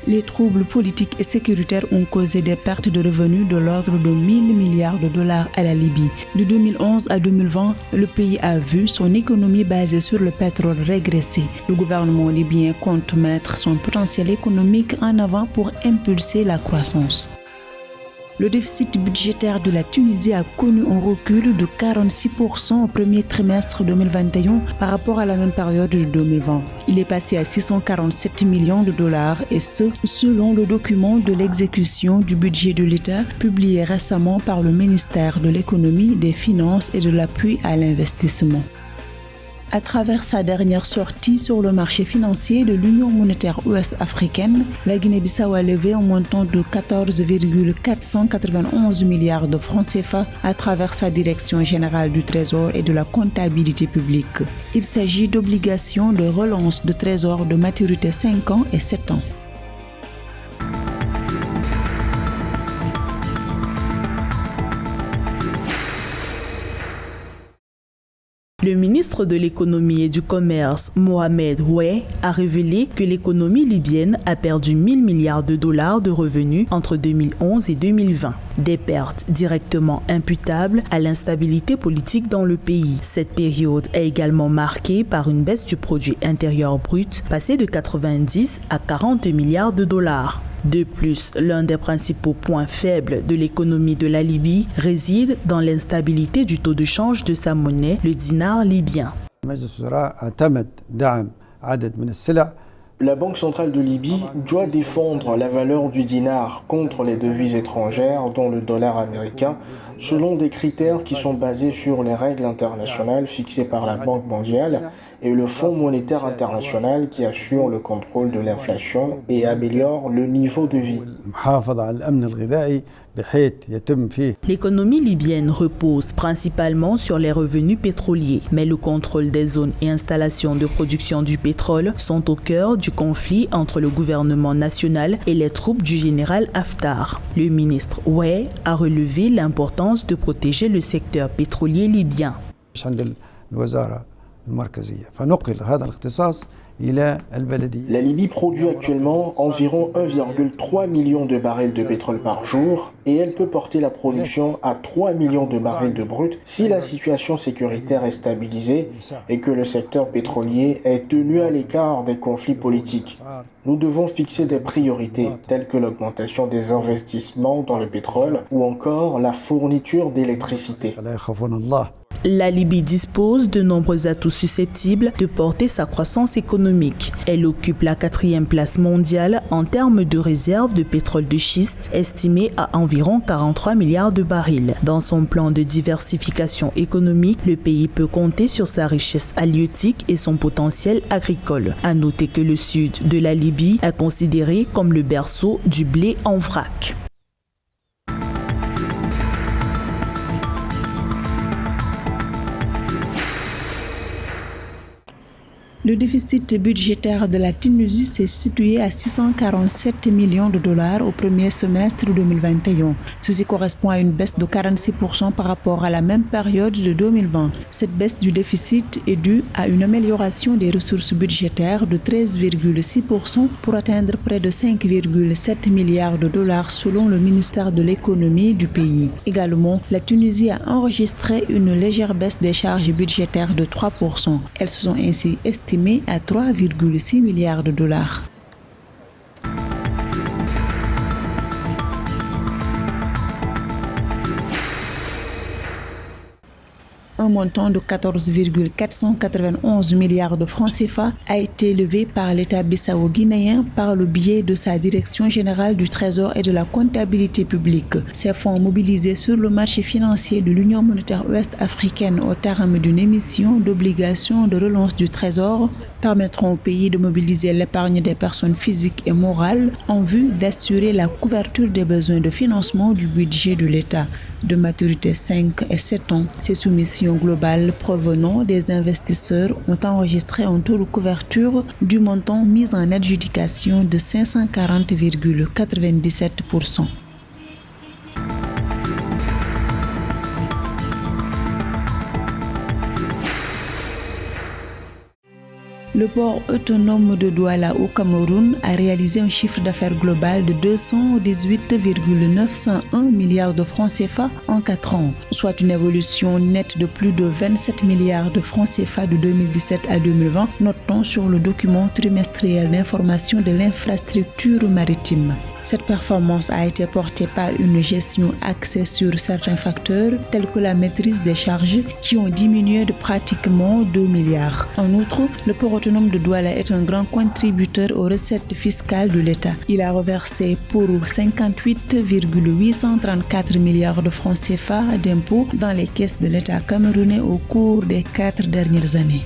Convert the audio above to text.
Les troubles politiques et sécuritaires ont causé des pertes de revenus de l'ordre de 1000 milliards de dollars à la Libye. De 2011 à 2020, le pays a vu son économie basée sur le pétrole régresser. Le gouvernement libyen compte mettre son potentiel économique en avant pour impulser la croissance. Le déficit budgétaire de la Tunisie a connu un recul de 46% au premier trimestre 2021 par rapport à la même période de 2020. Il est passé à 647 millions de dollars et ce, selon le document de l'exécution du budget de l'État publié récemment par le ministère de l'Économie, des Finances et de l'Appui à l'investissement. À travers sa dernière sortie sur le marché financier de l'Union monétaire ouest-africaine, la Guinée-Bissau a levé un montant de 14,491 milliards de francs CFA à travers sa direction générale du Trésor et de la comptabilité publique. Il s'agit d'obligations de relance de trésor de maturité 5 ans et 7 ans. Le ministre de l'économie et du commerce, Mohamed Oué, a révélé que l'économie libyenne a perdu 1000 milliards de dollars de revenus entre 2011 et 2020. Des pertes directement imputables à l'instabilité politique dans le pays. Cette période est également marquée par une baisse du produit intérieur brut, passé de 90 à 40 milliards de dollars. De plus, l'un des principaux points faibles de l'économie de la Libye réside dans l'instabilité du taux de change de sa monnaie, le dinar libyen. La Banque centrale de Libye doit défendre la valeur du dinar contre les devises étrangères, dont le dollar américain, selon des critères qui sont basés sur les règles internationales fixées par la Banque mondiale et le Fonds monétaire international qui assure le contrôle de l'inflation et améliore le niveau de vie. L'économie libyenne repose principalement sur les revenus pétroliers, mais le contrôle des zones et installations de production du pétrole sont au cœur du conflit entre le gouvernement national et les troupes du général Haftar. Le ministre Oué a relevé l'importance de protéger le secteur pétrolier libyen. La Libye produit actuellement environ 1,3 million de barils de pétrole par jour et elle peut porter la production à 3 millions de barils de brut si la situation sécuritaire est stabilisée et que le secteur pétrolier est tenu à l'écart des conflits politiques. Nous devons fixer des priorités telles que l'augmentation des investissements dans le pétrole ou encore la fourniture d'électricité. La Libye dispose de nombreux atouts susceptibles de porter sa croissance économique. Elle occupe la 4e place mondiale en termes de réserves de pétrole de schiste, estimées à environ 43 milliards de barils. Dans son plan de diversification économique, le pays peut compter sur sa richesse halieutique et son potentiel agricole. À noter que le sud de la Libye est considéré comme le berceau du blé en vrac. Le déficit budgétaire de la Tunisie s'est situé à 647 millions de dollars au premier semestre 2021. Ceci correspond à une baisse de 46% par rapport à la même période de 2020. Cette baisse du déficit est due à une amélioration des ressources budgétaires de 13,6% pour atteindre près de 5,7 milliards de dollars selon le ministère de l'économie du pays. Également, la Tunisie a enregistré une légère baisse des charges budgétaires de 3%. Elles se sont ainsi estimées à 3,6 milliards de dollars. Un montant de 14,491 milliards de francs CFA a été levé par l'État bissau-guinéen par le biais de sa direction générale du Trésor et de la comptabilité publique. Ces fonds mobilisés sur le marché financier de l'Union monétaire ouest-africaine au terme d'une émission d'obligations de relance du Trésor permettront au pays de mobiliser l'épargne des personnes physiques et morales en vue d'assurer la couverture des besoins de financement du budget de l'État. De maturité 5 et 7 ans, ces soumissions globales provenant des investisseurs ont enregistré un taux de couverture du montant mis en adjudication de 540,97%. Le port autonome de Douala au Cameroun a réalisé un chiffre d'affaires global de 218,901 milliards de francs CFA en 4 ans, soit une évolution nette de plus de 27 milliards de francs CFA de 2017 à 2020, notons sur le document trimestriel d'information de l'infrastructure maritime. Cette performance a été portée par une gestion axée sur certains facteurs tels que la maîtrise des charges qui ont diminué de pratiquement 2 milliards. En outre, le port autonome de Douala est un grand contributeur aux recettes fiscales de l'État. Il a reversé pour 58,834 milliards de francs CFA d'impôts dans les caisses de l'État camerounais au cours des 4 dernières années.